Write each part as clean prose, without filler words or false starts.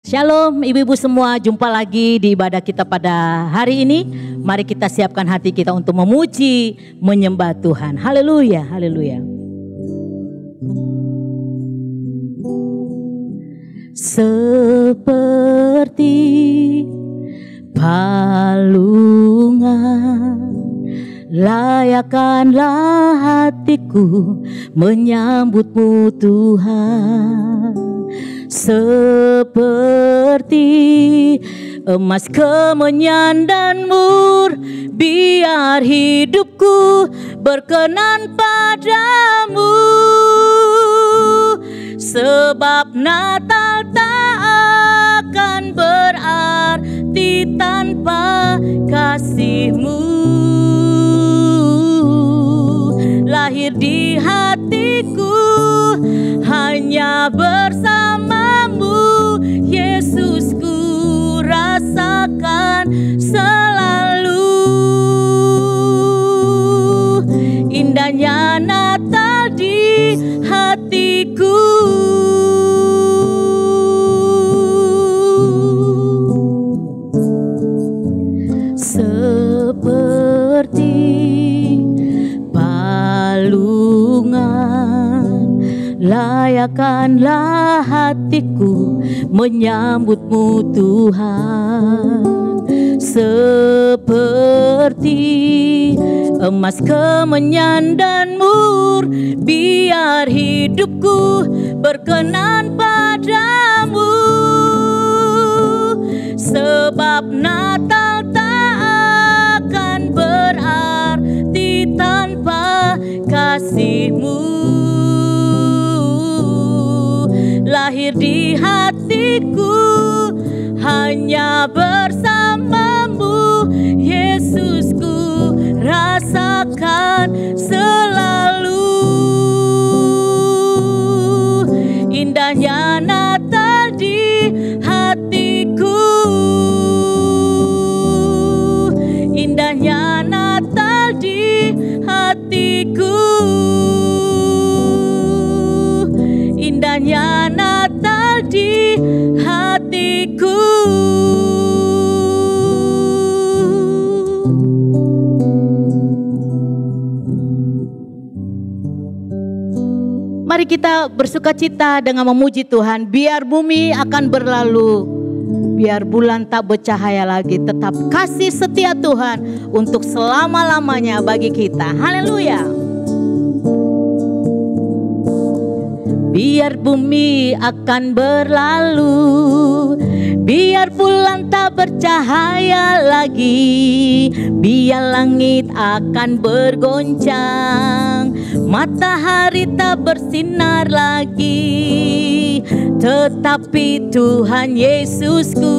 Shalom ibu-ibu semua, jumpa lagi di ibadah kita pada hari ini. Mari kita siapkan hati kita untuk memuji, menyembah Tuhan. Haleluya, haleluya. Seperti palungan, layakkanlah hatiku menyambutmu Tuhan. Seperti emas kemenyan dan mur, biar hidupku berkenan padamu. Sebab Natal tak akan berarti tanpa kasih-Mu. Lahir di hatiku hanya bersamamu, Yesusku rasakan selalu. Indahnya Natal di hatiku. Seperti palungan, layakkanlah hatiku menyambutmu Tuhan. Seperti emas kemenyan dan mur, biar hidupku berkenan padamu. Sebab Natal tak akan berarti tanpa kasih-Mu. Lahir di hatiku hanya bersamamu, Yesusku rasakan selalu. Indahnya Natal di hatiku. Indahnya Natal di hatiku. Indahnya Natal di hatiku. Mari kita bersukacita dengan memuji Tuhan. Biar bumi akan berlalu, biar bulan tak bercahaya lagi, tetap kasih setia Tuhan untuk selama-lamanya bagi kita. Haleluya. Biar bumi akan berlalu, biar bulan tak bercahaya lagi, biar langit akan bergoncang, matahari tak bersinar lagi, tetapi Tuhan Yesusku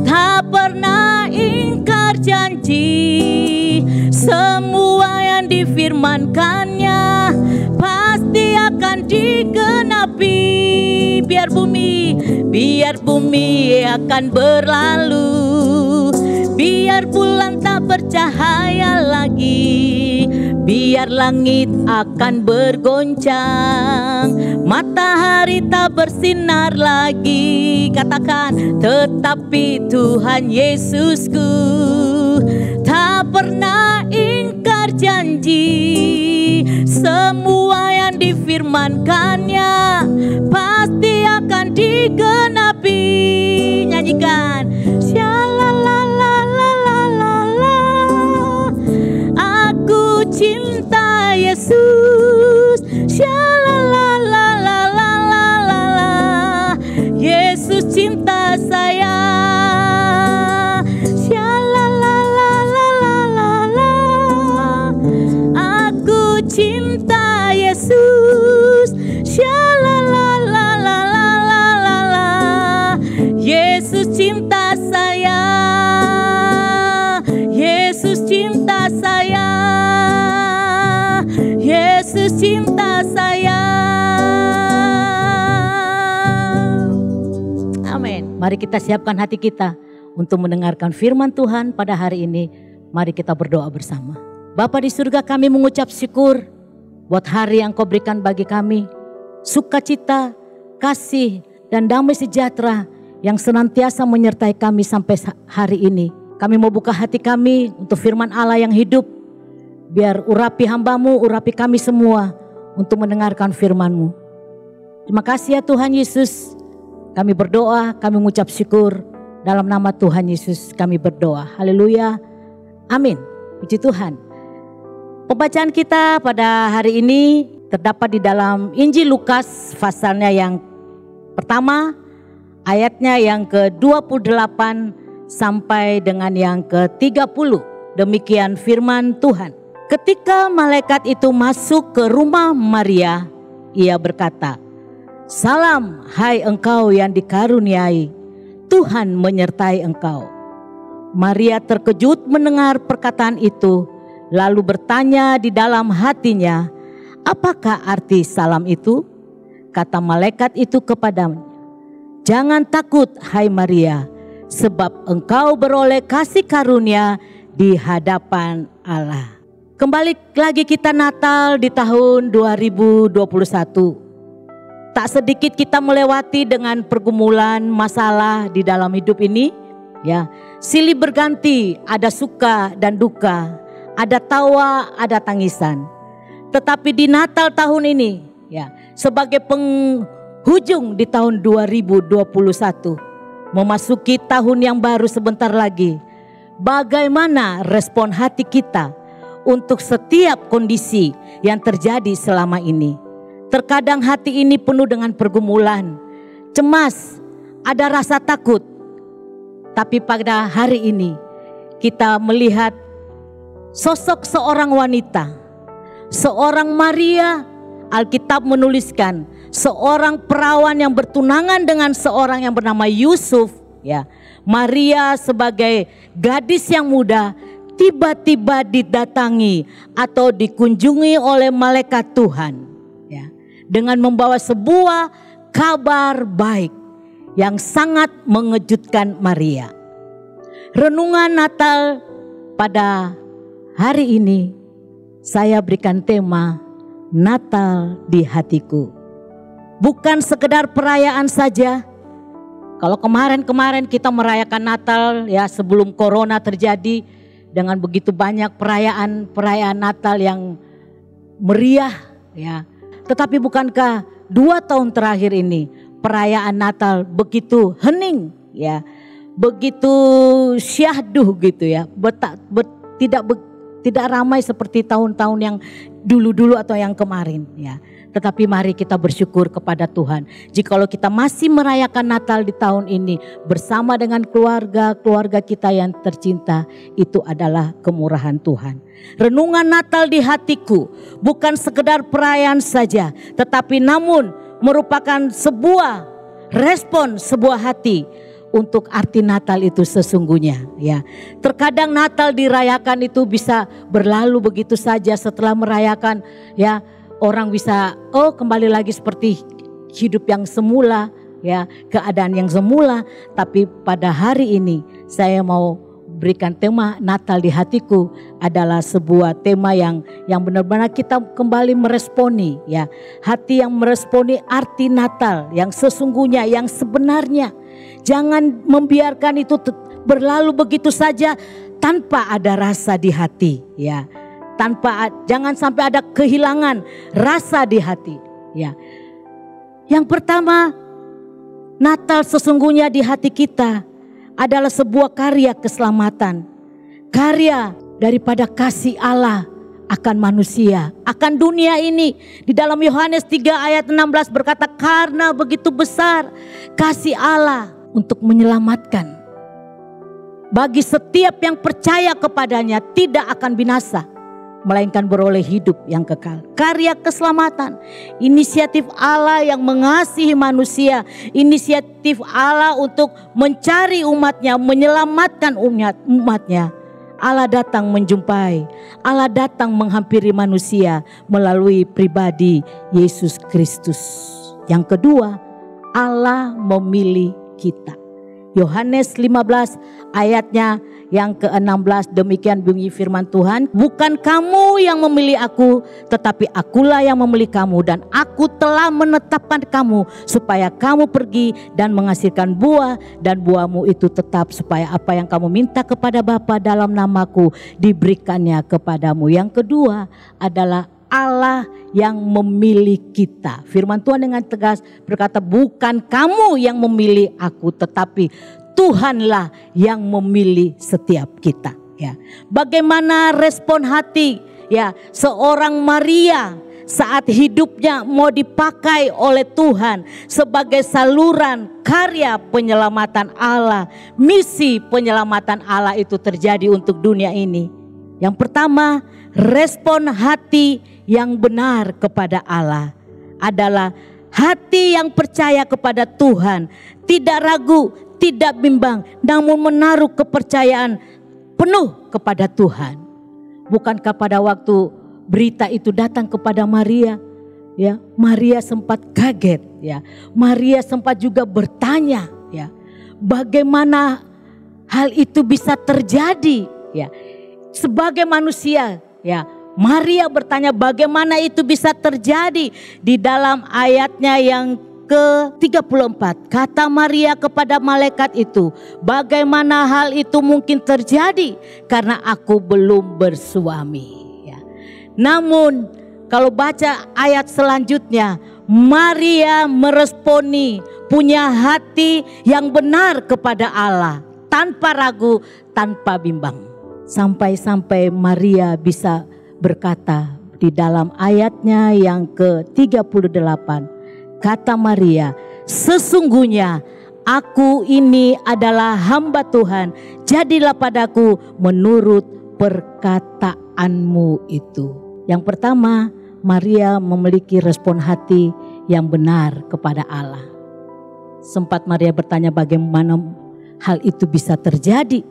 tak pernah ingkar janji. Semua yang difirmankannya pasti akan digenapi. Biar bumi akan berlalu, biar bulan tak bercahaya lagi, biar langit akan bergoncang, matahari tak bersinar lagi. Katakan, tetapi Tuhan Yesusku tak pernah ingkar janji. Semua yang difirmankannya pasti akan digenapi. Nyanyikan. Shalalalalala, aku cinta Yesus. Shalalalalala, Yesus cinta saya. Cinta Yesus, shalalalalala, Yesus cinta saya, Yesus cinta saya, Yesus cinta saya. Amin. Mari kita siapkan hati kita untuk mendengarkan firman Tuhan pada hari ini. Mari kita berdoa bersama. Bapa di surga, kami mengucap syukur buat hari yang Kau berikan bagi kami. Sukacita, kasih, dan damai sejahtera yang senantiasa menyertai kami sampai hari ini. Kami mau buka hati kami untuk firman Allah yang hidup. Biar urapi hamba-Mu, urapi kami semua untuk mendengarkan firman-Mu. Terima kasih ya Tuhan Yesus. Kami berdoa, kami mengucap syukur. Dalam nama Tuhan Yesus kami berdoa. Haleluya. Amin. Puji Tuhan. Pembacaan kita pada hari ini terdapat di dalam Injil Lukas pasalnya yang pertama, ayatnya yang ke-28 sampai dengan yang ke-30. Demikian firman Tuhan. Ketika malaikat itu masuk ke rumah Maria, ia berkata, "Salam, hai engkau yang dikaruniai, Tuhan menyertai engkau." Maria terkejut mendengar perkataan itu, lalu bertanya di dalam hatinya, "Apakah arti salam itu?" Kata malaikat itu kepadanya, "Jangan takut, hai Maria, sebab engkau beroleh kasih karunia di hadapan Allah." Kembali lagi kita Natal di tahun 2021. Tak sedikit kita melewati dengan pergumulan masalah di dalam hidup ini. Ya, silih berganti, ada suka dan duka, ada tawa, ada tangisan. Tetapi di Natal tahun ini, ya, sebagai penghujung di tahun 2021, memasuki tahun yang baru sebentar lagi, bagaimana respon hati kita untuk setiap kondisi yang terjadi selama ini? Terkadang hati ini penuh dengan pergumulan, cemas, ada rasa takut. Tapi pada hari ini kita melihat sosok seorang wanita, seorang Maria. Alkitab menuliskan seorang perawan yang bertunangan dengan seorang yang bernama Yusuf. Ya, Maria sebagai gadis yang muda tiba-tiba didatangi atau dikunjungi oleh malaikat Tuhan. Ya, dengan membawa sebuah kabar baik yang sangat mengejutkan Maria. Renungan Natal pada hari ini saya berikan tema Natal di hatiku. Bukan sekedar perayaan saja. Kalau kemarin kita merayakan Natal ya sebelum corona terjadi dengan begitu banyak perayaan Natal yang meriah ya. Tetapi bukankah 2 tahun terakhir ini perayaan Natal begitu hening ya, begitu syahdu gitu ya, tidak ramai seperti tahun-tahun yang dulu-dulu atau yang kemarin ya. Tetapi mari kita bersyukur kepada Tuhan. Jikalau kita masih merayakan Natal di tahun ini bersama dengan keluarga kita yang tercinta, itu adalah kemurahan Tuhan. Renungan Natal di hatiku bukan sekedar perayaan saja, tetapi namun merupakan sebuah respon sebuah hati untuk arti Natal itu sesungguhnya ya. Terkadang Natal dirayakan itu bisa berlalu begitu saja, setelah merayakan ya orang bisa kembali lagi seperti hidup yang semula ya, keadaan yang semula. Tapi pada hari ini saya mau berikan tema Natal di hatiku adalah sebuah tema yang benar-benar kita kembali meresponi ya. Hati yang meresponi arti Natal yang sesungguhnya, yang sebenarnya. Jangan membiarkan itu berlalu begitu saja tanpa ada rasa di hati ya. Jangan sampai ada kehilangan rasa di hati ya. Yang pertama, Natal sesungguhnya di hati kita adalah sebuah karya keselamatan. Karya daripada kasih Allah akan manusia, akan dunia ini. Di dalam Yohanes 3 ayat 16 berkata, karena begitu besar kasih Allah untuk menyelamatkan. Bagi setiap yang percaya kepadanya tidak akan binasa, melainkan beroleh hidup yang kekal. Karya keselamatan, inisiatif Allah yang mengasihi manusia, inisiatif Allah untuk mencari umatnya, menyelamatkan umatnya. Allah datang menjumpai, Allah datang menghampiri manusia melalui pribadi Yesus Kristus. Yang kedua, Allah memilih kita. Yohanes 15 ayatnya yang ke-16, demikian bunyi firman Tuhan, bukan kamu yang memilih aku, tetapi akulah yang memilih kamu, dan aku telah menetapkan kamu supaya kamu pergi dan menghasilkan buah, dan buahmu itu tetap, supaya apa yang kamu minta kepada Bapa dalam namaku diberikannya kepadamu. Yang kedua adalah Allah yang memilih kita. Firman Tuhan dengan tegas berkata, bukan kamu yang memilih aku, tetapi Tuhanlah yang memilih setiap kita. Ya, bagaimana respon hati ya seorang Maria saat hidupnya mau dipakai oleh Tuhan sebagai saluran karya penyelamatan Allah, misi penyelamatan Allah itu terjadi untuk dunia ini. Yang pertama, respon hati yang benar kepada Allah adalah hati yang percaya kepada Tuhan, tidak ragu, tidak bimbang, namun menaruh kepercayaan penuh kepada Tuhan. Bukankah pada waktu berita itu datang kepada Maria, ya, Maria sempat kaget, ya. Maria sempat juga bertanya, ya, bagaimana hal itu bisa terjadi, ya. Sebagai manusia, ya, Maria bertanya bagaimana itu bisa terjadi. Di dalam ayatnya yang ke-34, kata Maria kepada malaikat itu, bagaimana hal itu mungkin terjadi karena aku belum bersuami. Ya. Namun kalau baca ayat selanjutnya, Maria meresponi, punya hati yang benar kepada Allah, tanpa ragu, tanpa bimbang. Sampai-sampai Maria bisa berkata di dalam ayatnya yang ke-38, kata Maria, sesungguhnya aku ini adalah hamba Tuhan, jadilah padaku menurut perkataanmu itu. Yang pertama, Maria memiliki respon hati yang benar kepada Allah. Sempat Maria bertanya bagaimana hal itu bisa terjadi,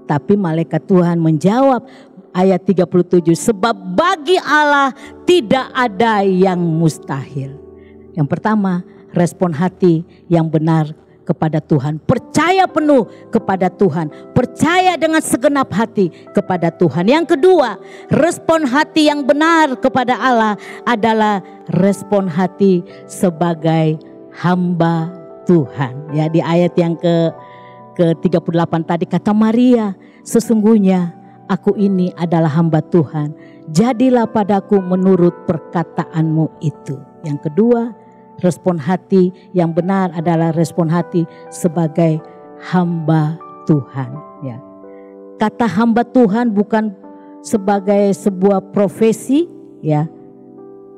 tapi malaikat Tuhan menjawab, ayat 37, sebab bagi Allah tidak ada yang mustahil. Yang pertama, respon hati yang benar kepada Tuhan, percaya penuh kepada Tuhan, percaya dengan segenap hati kepada Tuhan. Yang kedua, respon hati yang benar kepada Allah adalah respon hati sebagai hamba Tuhan. Ya, di ayat yang ke-38 tadi kata Maria, sesungguhnya aku ini adalah hamba Tuhan, jadilah padaku menurut perkataanmu itu. Yang kedua, respon hati yang benar adalah respon hati sebagai hamba Tuhan. Ya. Kata hamba Tuhan bukan sebagai sebuah profesi, ya,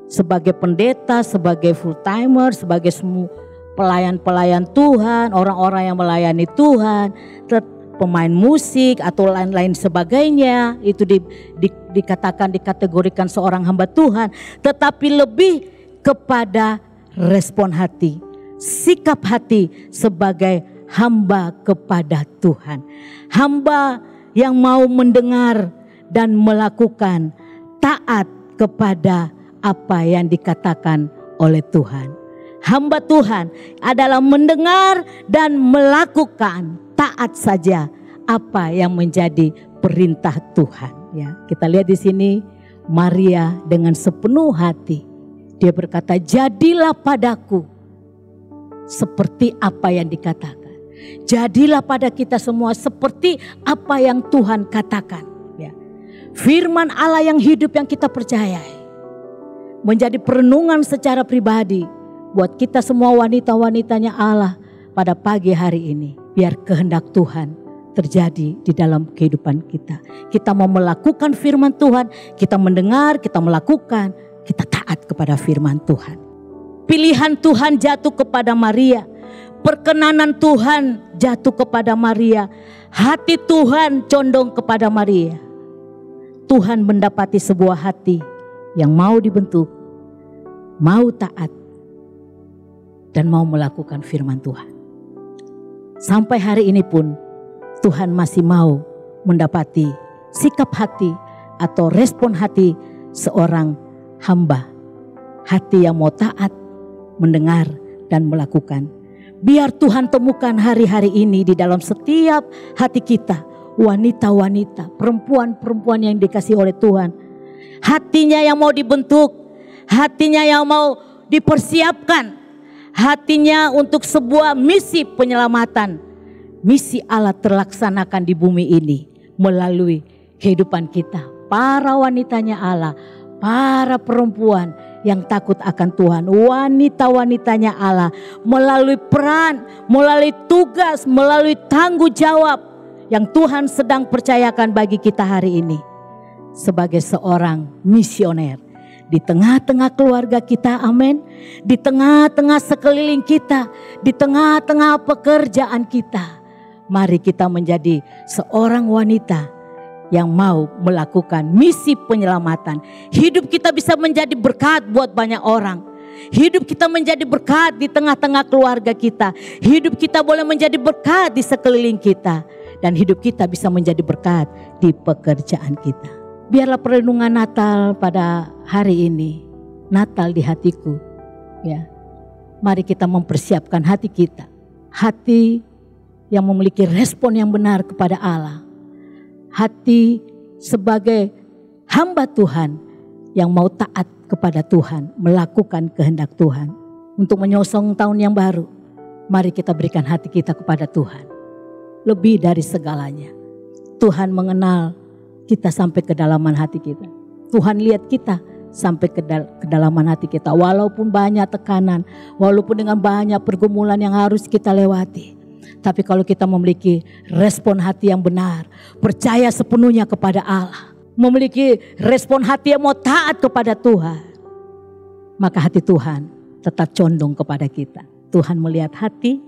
sebagai pendeta, sebagai full timer, sebagai semua pelayan-pelayan Tuhan, orang-orang yang melayani Tuhan, pemain musik atau lain-lain sebagainya, itu dikatakan, dikategorikan seorang hamba Tuhan. Tetapi lebih kepada respon hati, sikap hati sebagai hamba kepada Tuhan. Hamba yang mau mendengar dan melakukan, taat kepada apa yang dikatakan oleh Tuhan. Hamba Tuhan adalah mendengar dan melakukan, taat saja apa yang menjadi perintah Tuhan. Ya, kita lihat di sini Maria dengan sepenuh hati dia berkata, jadilah padaku seperti apa yang dikatakan. Jadilah pada kita semua seperti apa yang Tuhan katakan. Ya. Firman Allah yang hidup yang kita percayai menjadi perenungan secara pribadi buat kita semua wanita-wanitanya Allah pada pagi hari ini. Biar kehendak Tuhan terjadi di dalam kehidupan kita. Kita mau melakukan firman Tuhan, kita mendengar, kita melakukan, kita taat kepada firman Tuhan. Pilihan Tuhan jatuh kepada Maria. Perkenanan Tuhan jatuh kepada Maria. Hati Tuhan condong kepada Maria. Tuhan mendapati sebuah hati yang mau dibentuk, mau taat, dan mau melakukan firman Tuhan. Sampai hari ini pun Tuhan masih mau mendapati sikap hati atau respon hati seorang hamba. Hati yang mau taat, mendengar dan melakukan. Biar Tuhan temukan hari-hari ini di dalam setiap hati kita. Wanita-wanita, perempuan-perempuan yang dikasihi oleh Tuhan. Hatinya yang mau dibentuk, hatinya yang mau dipersiapkan, hatinya untuk sebuah misi penyelamatan. Misi Allah terlaksanakan di bumi ini melalui kehidupan kita. Para wanitanya Allah, para perempuan yang takut akan Tuhan, wanita-wanitanya Allah, melalui peran, melalui tugas, melalui tanggung jawab yang Tuhan sedang percayakan bagi kita hari ini. Sebagai seorang misioner di tengah-tengah keluarga kita, amin. Di tengah-tengah sekeliling kita, di tengah-tengah pekerjaan kita. Mari kita menjadi seorang wanita yang mau melakukan misi penyelamatan. Hidup kita bisa menjadi berkat buat banyak orang. Hidup kita menjadi berkat di tengah-tengah keluarga kita. Hidup kita boleh menjadi berkat di sekeliling kita. Dan hidup kita bisa menjadi berkat di pekerjaan kita. Biarlah perlindungan Natal pada hari ini, Natal di hatiku, ya. Mari kita mempersiapkan hati kita, hati yang memiliki respon yang benar kepada Allah, hati sebagai hamba Tuhan yang mau taat kepada Tuhan, melakukan kehendak Tuhan. Untuk menyongsong tahun yang baru, mari kita berikan hati kita kepada Tuhan. Lebih dari segalanya, Tuhan mengenal kita sampai kedalaman hati kita. Tuhan lihat kita sampai kedalaman hati kita. Walaupun banyak tekanan, walaupun dengan banyak pergumulan yang harus kita lewati. Tapi kalau kita memiliki respon hati yang benar, percaya sepenuhnya kepada Allah, memiliki respon hati yang mau taat kepada Tuhan, maka hati Tuhan tetap condong kepada kita. Tuhan melihat hati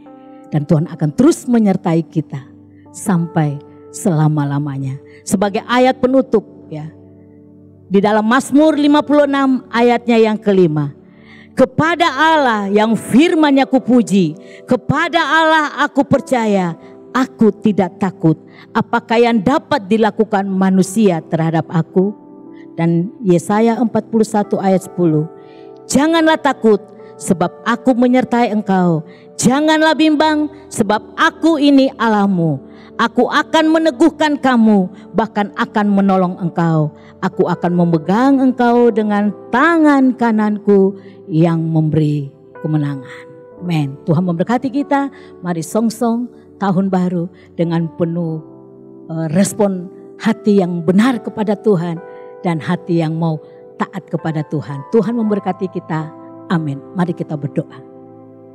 dan Tuhan akan terus menyertai kita sampai selama-lamanya. Sebagai ayat penutup, ya, di dalam Mazmur 56 ayatnya yang kelima. Kepada Allah yang firman-Nya kupuji, kepada Allah aku percaya, aku tidak takut. Apakah yang dapat dilakukan manusia terhadap aku? Dan Yesaya 41 ayat 10. Janganlah takut, sebab aku menyertai engkau. Janganlah bimbang, sebab aku ini Allahmu. Aku akan meneguhkan kamu, bahkan akan menolong engkau. Aku akan memegang engkau dengan tangan kananku yang memberi kemenangan. Amin. Tuhan memberkati kita. Mari songsong tahun baru dengan penuh respon hati yang benar kepada Tuhan dan hati yang mau taat kepada Tuhan. Tuhan memberkati kita. Amin. Mari kita berdoa.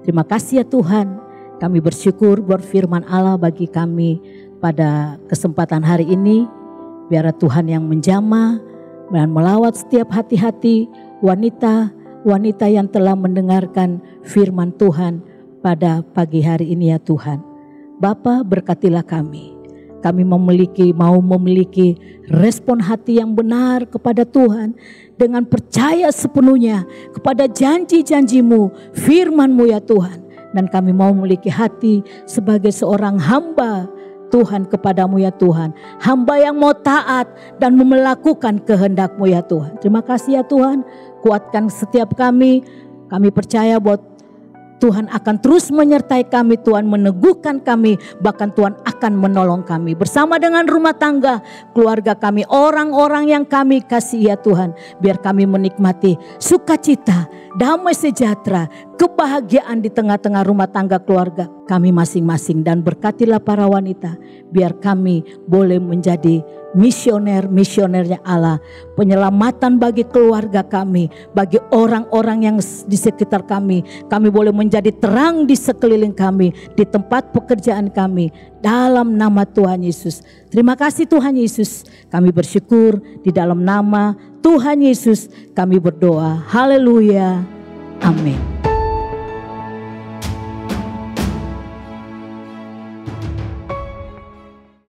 Terima kasih ya Tuhan. Kami bersyukur buat firman Allah bagi kami pada kesempatan hari ini. Biar Tuhan yang menjamah dan melawat setiap hati-hati wanita yang telah mendengarkan firman Tuhan pada pagi hari ini ya Tuhan. Bapa, berkatilah kami. Kami mau memiliki respon hati yang benar kepada Tuhan. Dengan percaya sepenuhnya kepada janji-janji-Mu, firman-Mu ya Tuhan. Dan kami mau memiliki hati sebagai seorang hamba Tuhan kepadamu ya Tuhan. Hamba yang mau taat dan melakukan kehendak-Mu ya Tuhan. Terima kasih ya Tuhan. Kuatkan setiap kami. Kami percaya bahwa Tuhan akan terus menyertai kami. Tuhan meneguhkan kami. Bahkan Tuhan akan menolong kami. Bersama dengan rumah tangga, keluarga kami, orang-orang yang kami kasih ya Tuhan. Biar kami menikmati sukacita, damai sejahtera, kebahagiaan di tengah-tengah rumah tangga keluarga kami masing-masing. Dan berkatilah para wanita, biar kami boleh menjadi misionernya Allah. Penyelamatan bagi keluarga kami, bagi orang-orang yang di sekitar kami. Kami boleh menjadi terang di sekeliling kami, di tempat pekerjaan kami, dalam nama Tuhan Yesus. Terima kasih Tuhan Yesus. Kami bersyukur di dalam nama Tuhan Yesus kami berdoa. Haleluya. Amin.